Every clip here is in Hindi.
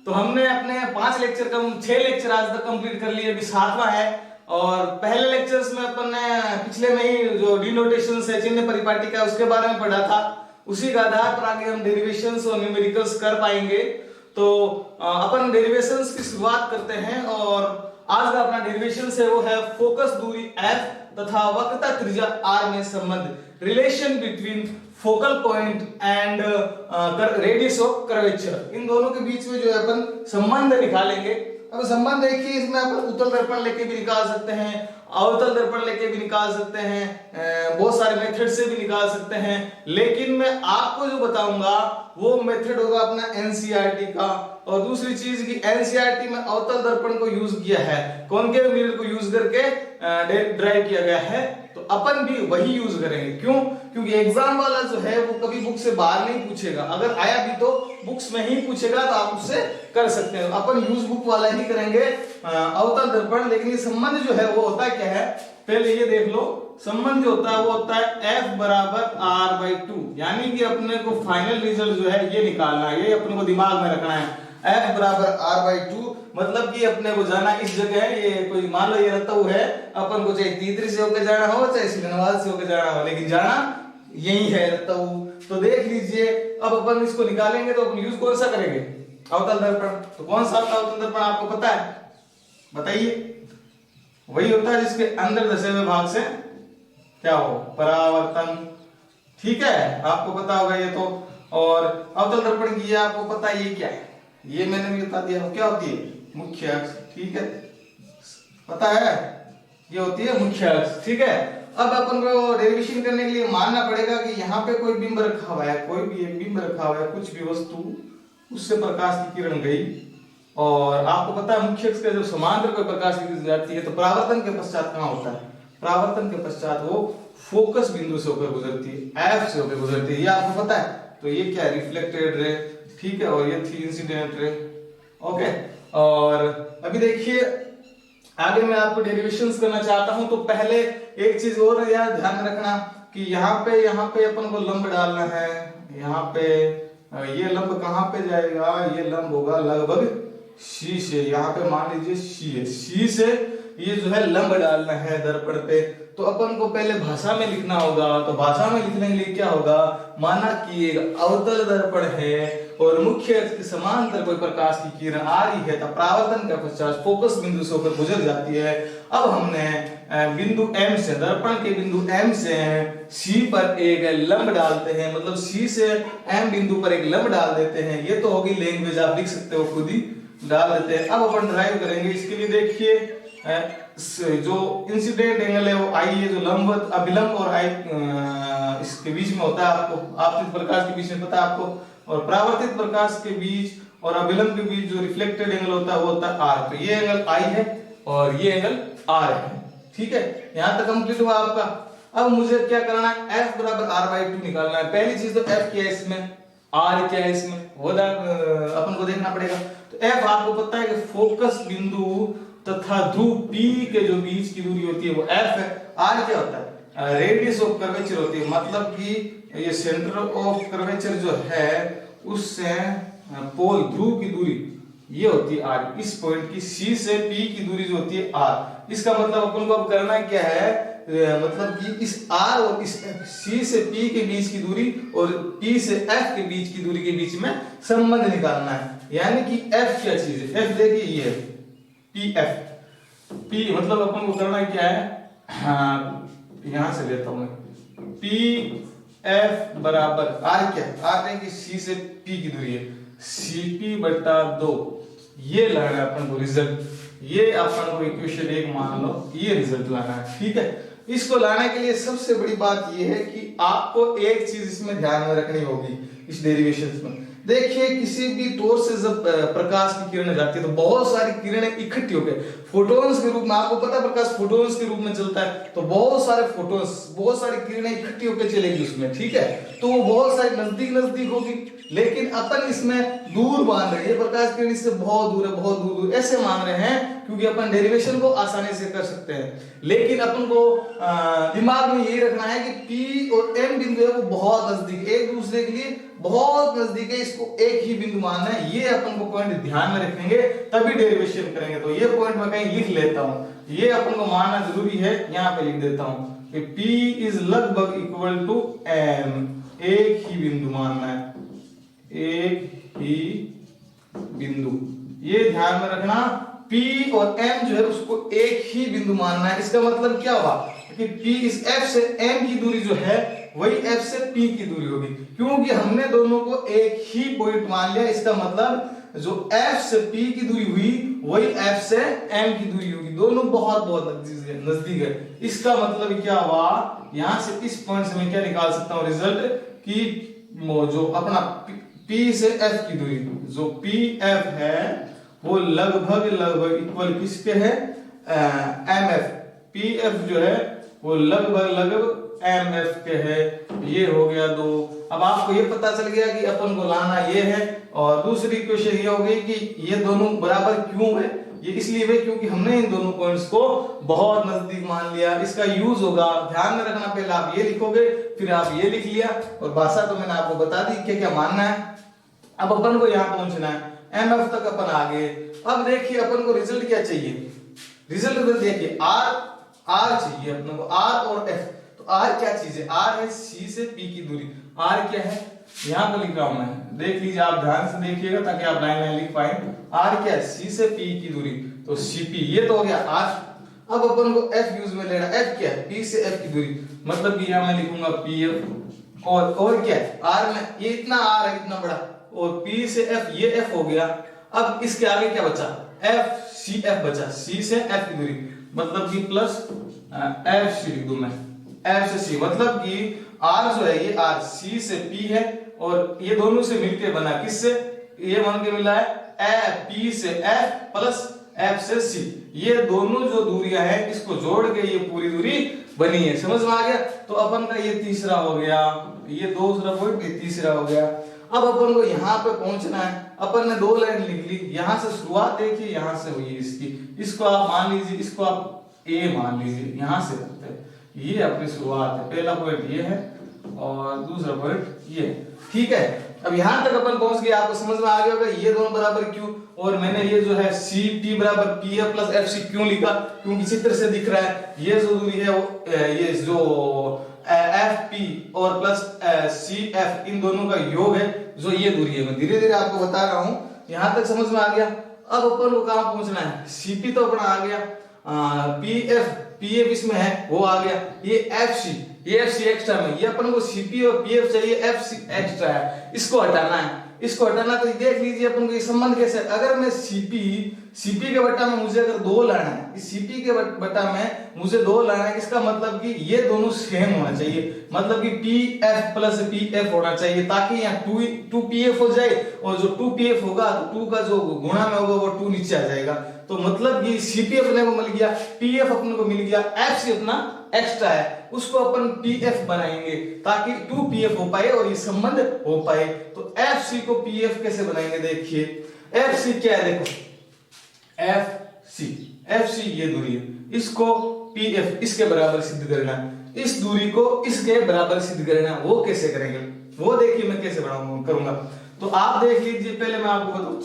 तो हमने अपने 5 लेक्चर कम 6 लेक्चर आज तक कंप्लीट कर लिए, अभी 7वां है। और पहले लेक्चर्स में अपन ने पिछले में ही जो डिनोटेशन है, चिन्ह परिपाटी का, उसके बारे में पढ़ा था। उसी के आधार पर आगे हम डेरिवेशंस और न्यूमेरिकल्स कर पाएंगे। तो अपन डेरिवेशंस की शुरुआत करते हैं और आज का अपना डेरिवेशन है वो है फोकस दूरी f तथा वक्रता त्रिज्या r में संबंध, relation between focal point and radius of curvature. इन दोनों के बीच में जो है अपन संबंध निकालेंगे। अब संबंध देखिए, इसमें अपन उत्तल दर्पण लेके भी निकाल सकते हैं, अवतल दर्पण लेके भी निकाल सकते हैं, बहुत सारे मेथड से भी निकाल सकते हैं। लेकिन मैं आपको जो बताऊंगा वो मेथड होगा अपना एनसीईआरटी का। और दूसरी चीज की एनसीईआरटी में अवतल दर्पण को यूज किया है, कॉनकेव मिरर को यूज करके ड्राइव किया गया है। तो अपन भी वही यूज करेंगे। क्यों? क्योंकि एग्जाम वाला जो है वो कभी बुक से बाहर नहीं पूछेगा, अगर आया भी तो बुक्स में ही पूछेगा, तो आप उससे कर सकते हैं। अपन यूज बुक वाला ही करेंगे अवतल दर्पण। लेकिन ये संबंध जो है वो होता क्या है, पहले ये देख लो। संबंध जो होता है वो होता है f बराबर r/2, यानी कि अपने को फाइनल रिजल्ट जो है ये निकालना है, ये अपने को दिमाग में रखना है। f बराबर r/2 मतलब कि अपने को जाना इस जगह है, ये कोई मान लो ये रतऊ है, अपन को चाहे तीतरी से होकर जाना हो चाहे सिकनवाल से होकर जाना हो, लेकिन जाना यही है रतऊ। तो देख लीजिए, अब अपन इसको निकालेंगे तो अपन यूज कौन सा करेंगे, अवतल दर्पण। तो कौन सा अवतल दर्पण आपको पता है, बताइए। वही होता है जिसके अंदर धसे हुए भाग से क्या हो, परावर्तन। ठीक है, आपको पता होगा ये तो। और अवतल दर्पण की आपको पता है ये क्या है, ये मैंने भी बता दिया क्या होती है, मुख्य अक्ष। ठीक है, पता है, ये होती है मुख्य अक्ष। ठीक है, अब अपन को डेरिवेशन करने के लिए मानना पड़ेगा कि यहाँ पे कोई बिंब रखा हुआ है, कोई भी एक बिंब रखा हुआ है, कुछ भी वस्तु, उससे प्रकाश की किरण गई। और आपको पता है मुख्य अक्ष के जब समांतर कोई प्रकाश की किरण जाती है तो परावर्तन के पश्चात कहाँ होता है, परावर्तन के पश्चात वो फोकस बिंदु से होकर गुजरती है, एफ से होकर गुजरती है, ये आपको पता है। तो ये क्या है, रिफ्लेक्टेड रे। ठीक है, और ये थी इंसिडेंट रे। ओके, और अभी देखिए आगे मैं आपको डेरिवेशंस करना चाहता हूं। तो पहले एक चीज और यार ध्यान में रखना कि यहाँ पे अपन को लंब डालना है। यहाँ पे ये लंब कहाँ पे जाएगा, ये लंब होगा लगभग सी से। यहाँ पे मान लीजिए सी है, सी से ये जो है लंब डालना है दर्पण पे। तो अपन को पहले भाषा में लिखना होगा। तो भाषा में लिखने के लिए क्या होगा, माना कि एक अवतल दर्पण है और मुख्य अक्ष के समांतर कोई प्रकाश की किरण आ रही है, तो परावर्तन का पश्चात फोकस बिंदु से होकर गुजर जाती है। अब हमने बिंदु M से, दर्पण के बिंदु M से C पर एक लंब डालते हैं, मतलब C से M बिंदु पर एक लंब डाल देते हैं। ये तो होगी लैंग्वेज, आप लिख सकते हो, खुद ही डाल देते हैं। अब अपन ड्राइव करेंगे। इसके लिए देखिए जो इंसिडेंट एंगल है वो I है, जो लंब अभिलंब और I इसके बीच में होता है, आपको आपतित प्रकाश के बीच में पता है आपको। और परावर्तित प्रकाश के बीच और अभिलंब के बीच जो रिफ्लेक्टेड एंगल होता है वो होता है R। तो ये एंगल I है और ये एंगल R है। ठीक है, यहां तक कंप्लीट हुआ आपका। अब मुझे क्या करना है, f बराबर r/2 निकालना है। पहली चीज तो f क्या है इसमें, r क्या है इसमें, वो अपन को देखना पड़ेगा। तो f आपको पता है कि फोकस बिंदु तथा ध्रुव P के जो बीच की दूरी होती है वो f है। r क्या होता है, रेडियस ऑफ कर्वेचर होती है, मतलब कि ये सेंटर ऑफ कर्वेचर जो है उससे पोल ध्रुव की दूरी ये होती है r। इस पॉइंट की C से P की दूरी जो होती है r। इसका मतलब अपन को अब करना क्या है, मतलब कि इस R और इस C से P के बीच की दूरी और P से F के बीच की दूरी के बीच में संबंध निकालना है। यानी कि F क्या चीज है, F देखिए ये है PF। P मतलब अपन को करना क्या है, यहां से लेता हूं मैं, PF बराबर R क्या है, R देखिए C से P की दूरी है, CP/2। ये लाना है अपन को रिजल्ट, ये अपन को इक्वेशन 1 मान लो, ये रिजल्ट लाना है। ठीक है, इसको लाने के लिए सबसे बड़ी बात ये है कि आपको एक चीज इसमें ध्यान में रखनी होगी इस डेरिवेशंस में। देखिए किसी भी तौर से जब प्रकाश की किरणें जाती है तो बहुत सारी किरणें इकट्ठी होकर फोटॉन्स के रूप में, आपको पता है प्रकाश फोटॉन्स के रूप में चलता है, तो बहुत सारे फोटॉन्स, बहुत सारी किरणें इकट्ठी होकर चलेगी उसमें। ठीक है, तो वो बहुत सारी नजदीक नजदीक होगी, लेकिन अपन इसमें दूर मान रहे हैं, प्रकाश किरण इससे बहुत दूर है, बहुत दूर दूर ऐसे मान रहे हैं क्योंकि अपन डेरिवेशन को आसानी से कर सकते हैं। लेकिन अपन को दिमाग में यही रखना है कि P और M बिंदु है वो बहुत नजदीक, एक दूसरे के लिए बहुत नजदीक है, इसको एक ही बिंदु मानना है। ये अपन को पॉइंट ध्यान में रखेंगे तभी डेरिवेशन करेंगे। तो ये पॉइंट मैं कहीं लिख लेता हूं, ये अपन को मानना जरूरी है, यहां पे लिख देता हूं कि P इज लगभग इक्वल टू M, एक ही बिंदु मानना है, एक ही बिंदु। ये ध्यान में रखना, P और M जो है उसको एक ही बिंदु मानना है। इसका मतलब क्या हुआ कि P इस F से M की दूरी जो है वही F से P की दूरी होगी, क्योंकि हमने दोनों को एक ही पॉइंट मान लिया। इसका मतलब जो F से P की दूरी हुई वही F से M की दूरी होगी, दोनों बहुत बहुत नजदीक है। इसका मतलब क्या हुआ, यहां से इस पॉइंट से मैं क्या निकाल सकता हूं रिजल्ट, कि जो अपना P से F की दूरी, जो PF है वो लगभग इक्वल किसके है, MF। PF जो है वो लगभग MF के है। ये हो गया 2। अब आपको ये पता चल गया कि अपन को लाना ये है। और दूसरी क्वेश्चन ये हो गई कि ये दोनों बराबर क्यों है, ये इसलिए है क्योंकि हमने इन दोनों पॉइंट्स को बहुत नजदीक मान लिया। इसका यूज होगा, ध्यान में रखना, पहले आप ये लिखोगे फिर आप ये लिख लिया, और भाषा तो मैंने आपको बता दी क्या क्या मानना है। अब अपन को यहाँ पहुंचना है, MF तक अपन आ गए। अब देखिए अपन को रिजल्ट क्या चाहिए, रिजल्ट में देखिए R चाहिए अपन को, R और F। तो R क्या चीज है, R है C से P की दूरी। R क्या है, यहाँ पे लिख रहा हूं मैं, देख लीजिए आप ध्यान से देखिएगा ताकि आप लाइन लिख पाए। R क्या है, C से P की दूरी, तो CP ये तो हो गया R। अब अपन को F यूज में लेना, F क्या है, P से F की दूरी, मतलब कि यहाँ मैं लिखूंगा PF। और क्या है, R में ये इतना R है इतना बड़ा, और P से F ये F हो गया। अब इसके आगे क्या बचा, FCF बचा, C से F की दूरी, मतलब कि प्लस FC लिख दूं मैं, F से C, मतलब कि R जो है ये R C से P है, और ये दोनों से मिलके बना किससे, ये मान के मिला है P से F प्लस F से C। ये दोनों जो दूरियां हैं इसको जोड़ के ये पूरी दूरी बनी है, समझ में आ गया। तो अपन का ये तीसरा हो गया, ये दूसरा पॉइंट, ये तीसरा हो गया। अब अपन को यहाँ पे पहुंचना है, अपन ने 2 लाइन लिख ली, यहाँ से शुरुआत देखिए, यहाँ से हुई इसकी, इसको आप मान लीजिए, इसको आप A मान लीजिए, यहाँ से रखते हैं, ये अपनी शुरुआत है। पहला पॉइंट ये है और दूसरा पॉइंट ये है, ठीक है। अब यहाँ तक अपन पहुंच गए, आपको समझ में आ गया होगा ये दोनों बराबर क्यों, और मैंने ये जो है CP बराबर PF प्लस FC क्यों लिखा, क्योंकि चित्र से दिख रहा है ये जो दूरी है वो ये जो FP और प्लस CF इन दोनों का योग है, जो ये दूरी है। मैं धीरे धीरे आपको बता रहा हूं, यहां तक समझ में आ गया। अब अपन को कहां पहुंचना है, CP तो अपना आ गया, PF इसमें है वो आ गया, ये FC एक्स्ट्रा में, ये अपन को CP और PF चाहिए, FC एक्स्ट्रा है, इसको हटाना है। इसको हटाना तो देख लीजिए अपन को ये संबंध कैसे, अगर मैं CP के बट्टा में मुझे अगर 2 लाना है, इस CP के बट्टा में मुझे 2 लाना है, इसका मतलब कि ये दोनों सेम होना चाहिए, मतलब कि PF प्लस PF होना चाहिए, ताकि यहाँ 2PF हो जाए, और जो 2PF होगा तो 2 का जो गुणा में होगा वो 2 नीचे आ जाएगा। तो मतलब कि CP अपने को मिल गया, PF अपने को मिल गया, FC अपना एक्स्ट्रा है, उसको अपन PF बनाएंगे ताकि 2PF हो पाए और ये संबंध हो पाए। तो FC को PF कैसे बनाएंगे, देखिए FC क्या है, देखो FC ये दूरी है, इसको PF इसके बराबर सिद्ध करना है, इस दूरी को इसके बराबर सिद्ध करना है। वो कैसे करेंगे वो देखिए मैं कैसे करूंगा। तो आप देख लीजिए, पहले मैं आपको बताऊं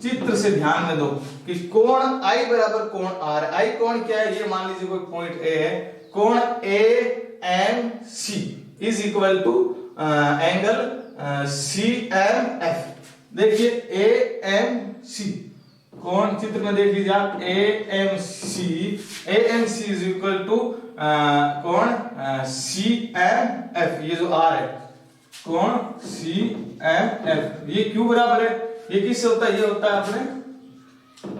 चित्र से ध्यान में दो कि कोण I बराबर कोण R। I कोण क्या है, ये मान लीजिए कोई पॉइंट A है, कोण AMC is equal to angle CMF। देखिए AMC कोण चित्र में देख लीजिए आप, AMC इज इक्वल टू कोण CMF, ये जो R है कोण CMF, ये क्यों बराबर है, ये किससे होता है, ये होता है अपने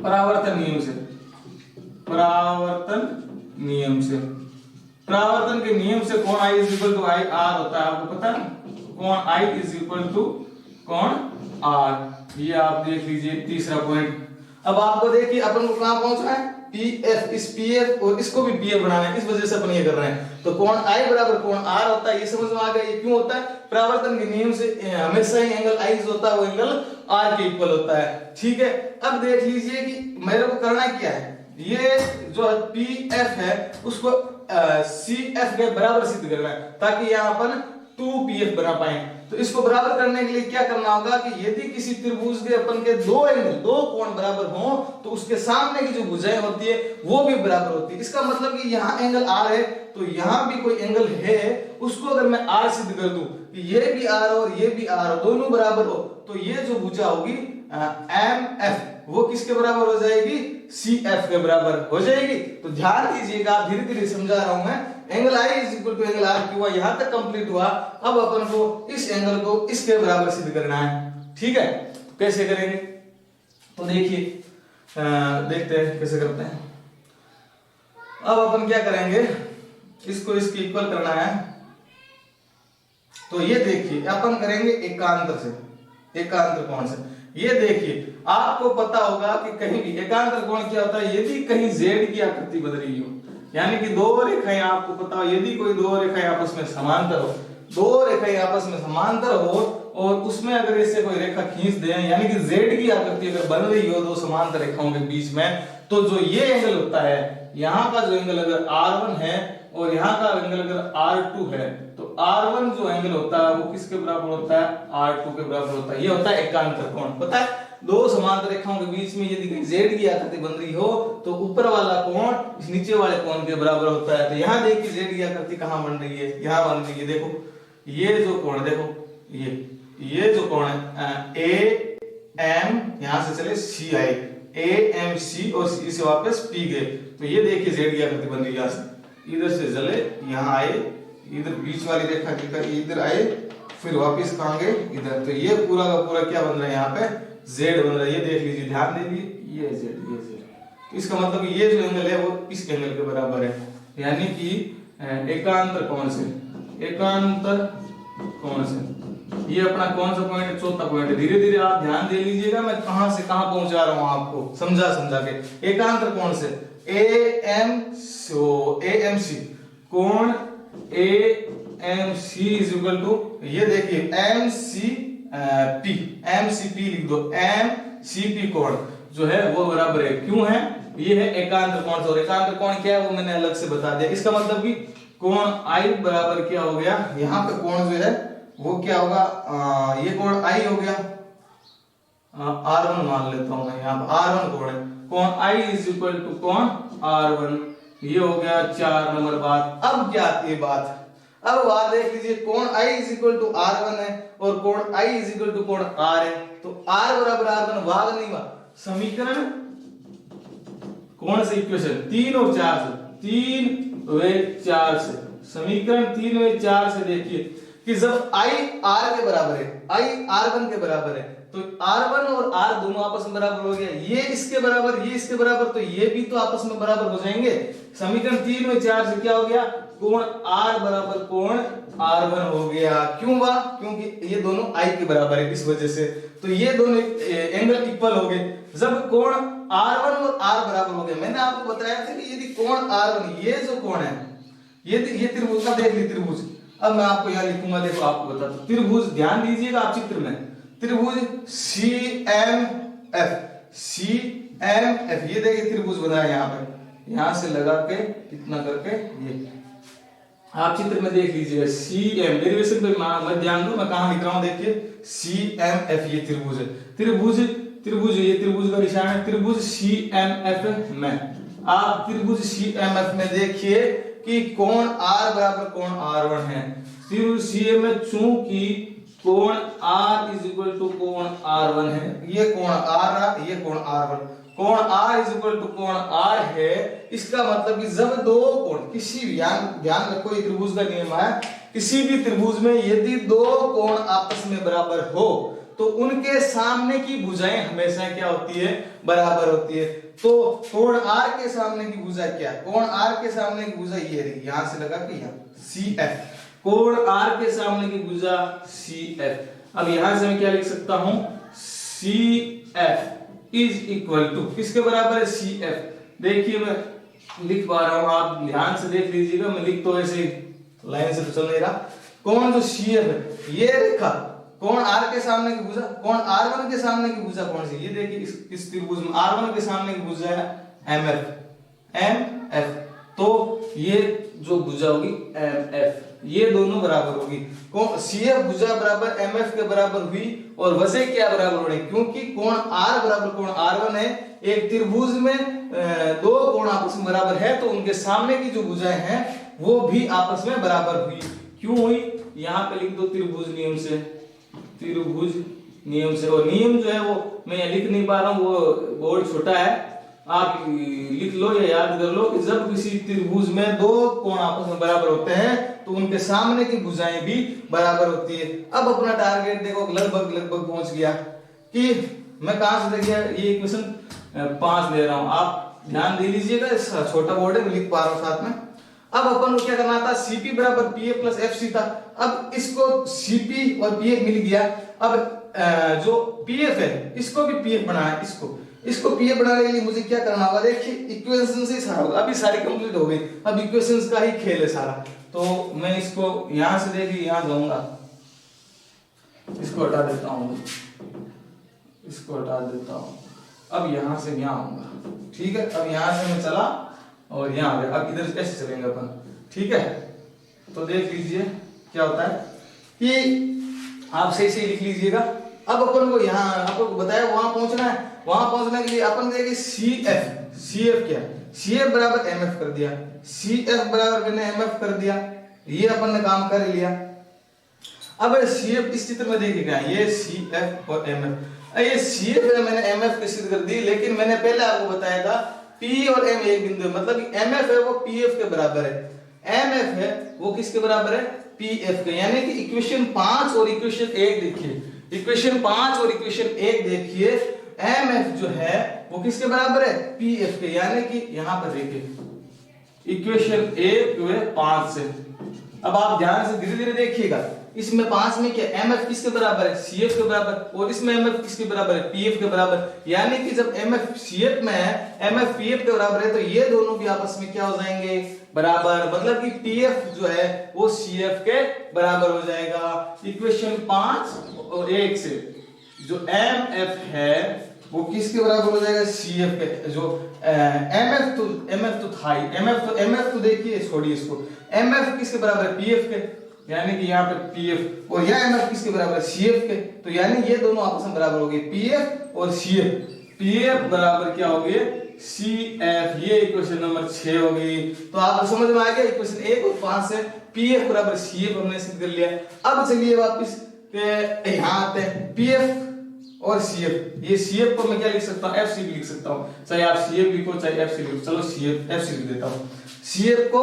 परावर्तन नियम से, परावर्तन के नियम से कोण I is equal to I R होता है, आपको पता है, कोण I इज इक्वल टू कोण R। ये आप देख लीजिए तीसरा पॉइंट। अब आपको देखिए अपन को कहां पहुंचना है, PF, इस PF और इसको भी PF बनाना है, इस वजह से अपन ये कर रहे हैं। तो कोण I बराबर कोण R होता है, ये समझ में आ गया। ये क्यों होता है? परावर्तन के नियम से हमेशा ही एंगल I जो होता है वो एंगल R के इक्वल होता है। ठीक है, अब देख लीजिए कि मेरे को करना क्या है, ये जो PF है उसको CF के बराबर सिद्ध करना है, ताकि यहाँ अपन 2PF बना पाए। तो इसको बराबर करने के लिए क्या करना होगा कि यदि किसी त्रिभुज के अपन के दो एंगल, दो कोण बराबर हों, तो उसके सामने की जो भुजाएं होती है वो भी बराबर होती है। इसका मतलब कि यहाँ एंगल R है तो यहाँ भी कोई एंगल है, उसको अगर मैं R सिद्ध कर दूं कि ये भी R और ये भी R दोनों बराबर हो, तो ये जो भुजा होगी MF वो किसके बराबर हो जाएगी? CF के बराबर हो जाएगी। तो ध्यान दीजिएगा, धीरे धीरे समझा रहा हूं मैं। Angle I is equal to angle R हुआ, यहां तक कंप्लीट हुआ। अब अपन को इस एंगल को इसके बराबर सिद्ध करना है। ठीक है, कैसे करेंगे? तो देखिए, देखते हैं कैसे करते हैं। अब अपन क्या करेंगे, इसको इसके इक्वल करना है। तो ये देखिए, अपन करेंगे एकांतर से, एकांतर कोण से। ये देखिए, आपको पता होगा कि कहीं भी एकांतर कोण क्या होता है, यदि कहीं Z की आकृति बदल रही हो, यानी कि दो रेखाएं, आपको पता हो यदि कोई दो रेखाएं आपस में समांतर हो, दो रेखाएं आपस में समांतर हो और उसमें अगर इससे कोई रेखा खींच दें, यानी कि Z की आकृति अगर बन रही हो दो समांतर रेखाओं के बीच में, तो जो ये एंगल होता है, यहाँ का जो एंगल अगर R1 है और यहाँ का एंगल अगर R2 है, तो R1 जो एंगल होता है वो किसके बराबर होता है? R2 के बराबर होता है। ये होता है एकांतर कोण। पता है, दो समांतर रेखाओं के बीच में यदि कहीं Z की आकृति बन रही हो तो ऊपर वाला कोण इस नीचे वाले कोण के बराबर होता है। तो यहाँ देखिए Z की आकृति कहाँ बन रही है, यहाँ बन रही है। देखो ये जो कोण, देखो ये जो कोण है AM, यहाँ से चले CI, AMC और C से वापस P गए, तो ये देखिए Z की आकृति बन रही है। यहाँ से इधर से चले, यहाँ आए, इधर बीच वाली रेखा की इधर आए, फिर वापस कहाँ गए? इधर। तो ये पूरा का पूरा क्या बन रहा है? यहाँ पे Z बन रहा है। ये देख लीजिए, ध्यान दीजिए, ये Z। तो इसका मतलब ये जो एंगल है वो इस एंगल के बराबर है, यानी कि एकांतर कोण से, एकांतर कोण से। ये अपना कौन सा पॉइंट है? चौथा पॉइंट है। धीरे धीरे आप ध्यान दे लीजिएगा, मैं कहां से कहां पहुंचा रहा हूं आपको समझा के। एकांतर कोण से AMC कोण AMC इज इक्वल टू, ये देखिए MCP लिख दो। MCP कोण जो है वो बराबर है, क्यों है? ये है एकांतर कोण से। और एकांतर कोण क्या है वो मैंने अलग से बता दिया। इसका मतलब कि कोण I बराबर क्या हो गया, यहाँ पे कोण जो है वो क्या होगा, ये कोण I हो गया, R1 मान लेता हूं मैं, यहाँ पर R1 कोण है। कोण I इज इक्वल टू कोण R1, ये हो गया 4 नंबर बात। अब क्या आती है बात? अब बात देख लीजिए, कोण I is equal to R1 है और कोण I इज इक्वल टू कोण R है। तो R बराबर R1 भाग नहीं हुआ, समीकरण कौन से इक्वेशन 3 और 4 से, 3 व 4 से, समीकरण 3 व 4 से देखिए कि जब I R के बराबर है, I R1 के बराबर है, तो R1 और R दोनों आपस में बराबर हो गया। ये इसके बराबर, ये इसके बराबर, तो ये भी तो आपस में बराबर हो जाएंगे। समीकरण 3 में 4 से क्या हो गया, कोण R बराबर कोण R1 हो गया। क्यों हुआ? क्योंकि ये दोनों I के बराबर है, इस वजह से। तो ये दोनों एंगल इक्वल हो गए जब कोण R1 और R बराबर हो गए। मैंने आपको बताया था कि यदि कोण R1, ये जो कोण है, ये त्रिभुज का देख ली त्रिभुज। अब मैं आपको यहाँ लिखूंगा, देखो आपको बताता हूं त्रिभुज, ध्यान दीजिएगा आप चित्र में। त्रिभुज CMF, CMF, ये देखिए त्रिभुज बना है यहाँ पे, यहाँ से लगा के इतना करके, ये आप चित्र में देख लीजिएगा। CM डेरिवेशन पे मैं ध्यान दूं, मैं कहां लिख रहा हूं, देखिए CMF, ये त्रिभुज है। त्रिभुज ये त्रिभुज का निशान है। त्रिभुज CMF में आप त्रिभुज CMF में देखिए कि कोण R बराबर कोण R1 है। त्रिभुज CM में चूंकि कोण R इज इक्वल टू कोण R1 है, ये कोण R रहा, ये कोण R1, कोण R इज इक्वल टू कोण R है। इसका मतलब कि जब दो कोण किसी भी, ध्यान रखो ये त्रिभुज का नियम है, किसी भी त्रिभुज में यदि दो कोण आपस में बराबर हो तो उनके सामने की भुजाएं हमेशा क्या होती है, बराबर होती है। तो कोण R के सामने की भुजा क्या है, कोण R के सामने की भुजा ये रही, यहां से लगा के यहाँ CF, कोण R के सामने की भुजा CF। अब यहां से मैं क्या लिख सकता हूं, CF इज इक्वल टू किसके बराबर है, CF, देखिए मैं लिख पा रहा हूं, आप ध्यान से देख लीजिएगा, मैं लिख तो ऐसे लाइन से तो चल नहीं रहा। कौन जो CF है, ये रेखा कौन R के सामने की भुजा, कौन R1 के सामने की भुजा कौन सी, ये देखिए इस त्रिभुज में R1 के सामने की भुजा है MF, तो ये जो भुजा होगी MF, ये दोनों बराबर होगी। कौन CF भुजा बराबर MF के बराबर हुई, और वजह क्या बराबर होने, क्योंकि कोण R बराबर कोण R1 है, एक त्रिभुज में दो कोण आपस में बराबर है, तो उनके सामने की जो भुजाएं हैं वो भी आपस में बराबर हुई। क्यों हुई, यहाँ पे लिख दो त्रिभुज नियम से, त्रिभुज नियम से। और नियम जो है वो मैं लिख नहीं पा रहा हूँ, वो बोर्ड छोटा है, आप लिख लो या याद कर लो कि जब किसी त्रिभुज में दो कोण आपस में बराबर होते हैं तो उनके सामने की भुजाएं भी बराबर होती है। अब अपना टारगेट देखो लगभग पहुंच गया, कि मैं कहां से देखिए ये इक्वेशन 5 ले रहा हूं, आप ध्यान दे लीजिएगा, छोटा बोर्ड है मैं लिख पा रहा हूं साथ में। अब अपन को क्या करना था, CP बराबर PF प्लस FC था। अब इसको CP और PF मिल गया, अब जो PF है इसको भी PF बनाना है, इसको PF बनाने के लिए मुझे क्या करना होगा, देखिए इक्वेशन से ही सारा होगा, अभी सारी कंप्लीट हो गई, अब इक्वेशंस का ही खेल है सारा। तो मैं इसको यहां से देखिए यहां जाऊंगा, इसको हटा देता हूं, इसको हटा देता हूं, अब यहां से यहां आऊंगा, ठीक है। अब यहां से मैं चला और यहाँ आ गया, अब इधर कैसे चलेंगे अपन, ठीक है। तो देख लीजिए क्या होता है कि आप सही सही लिख लीजिएगा। अब अपन को यहाँ आपको बताया वहां पहुंचना है, वहां पहुंचने के लिए अपन देखेंगे CF क्या है, CF बराबर MF कर दिया, CF बराबर मैंने MF कर दिया, ये अपन ने काम कर लिया। अब CF इस चित्र में देखिएगा, ये CF और MF, ये CF है मैंने MF की सिद्ध कर दी, लेकिन मैंने पहले आपको बताया था P और M एक बिंदु है, मतलब कि MF है वो PF के बराबर है, MF है वो किसके बराबर है, PF के। यानी कि इक्वेशन 5 और इक्वेशन 1 देखिए, इक्वेशन 5 और इक्वेशन 1 देखिए, MF जो है वो किसके बराबर है, PF के। यानी कि यहां पर देखिए इक्वेशन 1 जो है 5 से, अब आप ध्यान से धीरे धीरे देखिएगा, इसमें 5 में क्या MF किसके बराबर है, CF के बराबर, और इसमें MF किसके बराबर है, PF के बराबर। यानी कि जब MF CF में है, MF PF के बराबर है, तो ये दोनों भी आपस में क्या हो जाएंगे, बराबर, मतलब कि PF जो है वो CF के बराबर हो जाएगा। इक्वेशन 5 और 1 से जो MF है वो किसके बराबर हो जाएगा, CF के। जो MF तो था ही, MF तो देखिए छोड़िए इसको, MF किसके बराबर है, PF के, यानी कि यहाँ पे PF, और यह MF किसके बराबर है, CF के। तो यानी ये दोनों आपस में बराबर हो गए, PF और CF, PF बराबर क्या हो गए, CF। ये इक्वेशन नंबर 6 हो गई। तो आपको समझ में आ गया, इक्वेशन 1 और 5 से PF बराबर CF हमने सिद्ध कर लिया। अब चलिए वापस यहाँ आते हैं, PF और CF, ये CF को मैं क्या लिख सकता हूँ, FC भी लिख सकता हूँ, चाहे आप CF लिखो चाहे FC लिखो, चलो FC लिख देता हूँ, CF को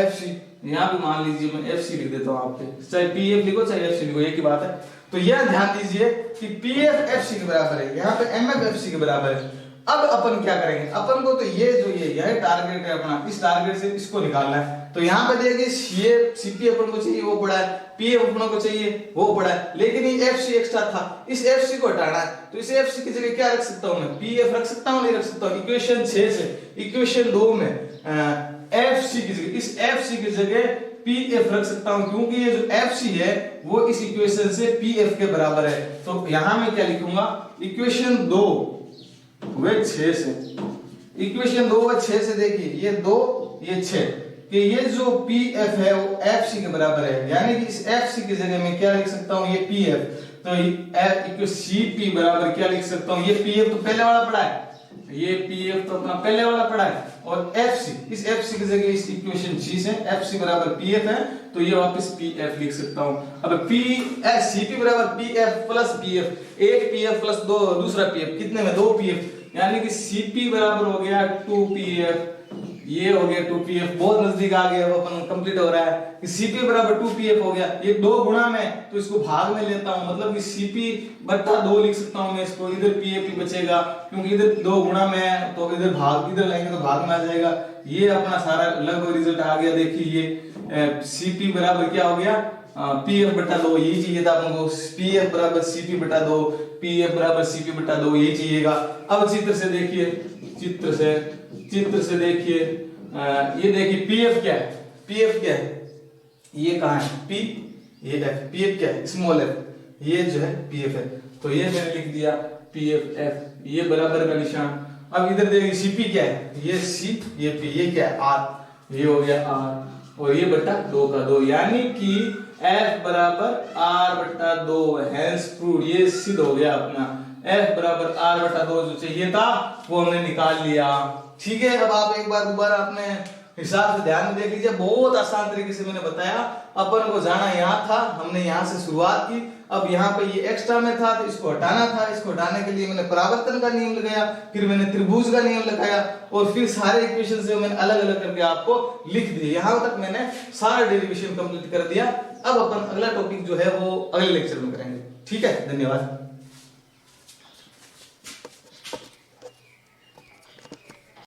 FC, यहाँ भी मान लीजिए मैं FC लिख देता हूँ आपके, चाहे PF लिखो चाहे FC लिखो, एक ही बात है। तो यह ध्यान दीजिए कि PF FC के बराबर है, यहाँ पे MF FC के बराबर है। अब अपन क्या करेंगे, अपन को तो यह टारगेट है अपना, इस टारगेट से इसको निकालना है। तो यहाँ पे देखिए CP अपन को चाहिए वो पड़ा है, PF अपन को चाहिए वो पड़ा है, लेकिन ये FC एक्स्ट्रा था, इस FC को हटाना है। तो इस FC की जगह क्या रख सकता हूँ मैं, PF रख सकता हूँ, नहीं रख सकता हूँ। इक्वेशन 6 से इक्वेशन 2 में FC की जगह, इस FC की जगह PF रख सकता हूं, क्योंकि ये जो FC है वो इस इक्वेशन से PF के बराबर है। तो यहां मैं क्या लिखूंगा, इक्वेशन 2 व 6 से, इक्वेशन 2 व 6 से देखिए ये 2 ये 6, कि ये जो PF है वो FC के बराबर है। यानी कि इस FC की जगह मैं क्या लिख सकता हूं, ये PF। तो CP बराबर क्या लिख सकता हूं, ये PF तो पहले वाला पड़ा है, ये PF तो अपना पहले वाला पड़ा है, और FC, इस FC की जगह इस इक्वेशन 6 से FC बराबर PF है, तो ये वापस PF लिख सकता हूं। अब CP बराबर PF प्लस PF, एक PF प्लस दो दूसरा PF, कितने में 2 PF, यानी कि CP बराबर हो गया 2 PF, ये हो गया 2 PF, बहुत नजदीक आ गया, अब अपन कंप्लीट हो रहा है कि CP बराबर 2 PF हो गया। ये 2 गुणा में, तो इसको भाग में लेता हूं, मतलब कि CP बटा 2 लिख सकता हूं मैं इसको, इधर PF ही बचेगा, क्योंकि इधर 2 गुणा में है, तो इधर भाग, इधर लेंगे तो भाग में आ जाएगा। ये अपना सारा लगभग रिजल्ट आ गया। देखिए ये CP बराबर क्या हो गया, पी एफ बटा 2 यही चाहिए था अपन को, पी एफ बराबर सी पी बटा 2, पी एफ बराबर सी पी बटा 2 यही चाहिएगा। अब चित्र से देखिए, चित्र से देखिए, ये देखिए पी एफ क्या है, पी एफ क्या है, ये कहाँ है पी, ये एफ, पी एफ क्या है स्मॉल एफ, ये जो है पी एफ है, तो ये मैंने लिख दिया पी एफ एफ, ये बराबर का निशान। अब इधर देखिए सीपी क्या है, ये सी, ये पी, ये क्या है आर, ये हो गया आर, और ये बटा 2 का 2, यानी कि एफ बराबर आर बटा 2, हेंस प्रूव्ड, ये सिद्ध हो गया अपना, एफ बराबर आर बटा 2 जो चाहिए था वो हमने निकाल लिया। ठीक है, अब आप एक बार दोबारा अपने हिसाब से ध्यान में देख लीजिए, बहुत आसान तरीके से मैंने बताया। अपन को जाना यहाँ था, हमने यहाँ से शुरुआत की, अब यहाँ पे ये एक्स्ट्रा में था तो इसको हटाना था, इसको हटाने के लिए मैंने परावर्तन का नियम लगाया, फिर मैंने त्रिभुज का नियम लगाया, और फिर सारे इक्वेशन से मैंने अलग अलग करके आपको लिख दिए। यहाँ तक मैंने सारा डेरिवेशन कंप्लीट कर दिया। अब अपन अगला टॉपिक जो है वो अगले लेक्चर में करेंगे। ठीक है, धन्यवाद।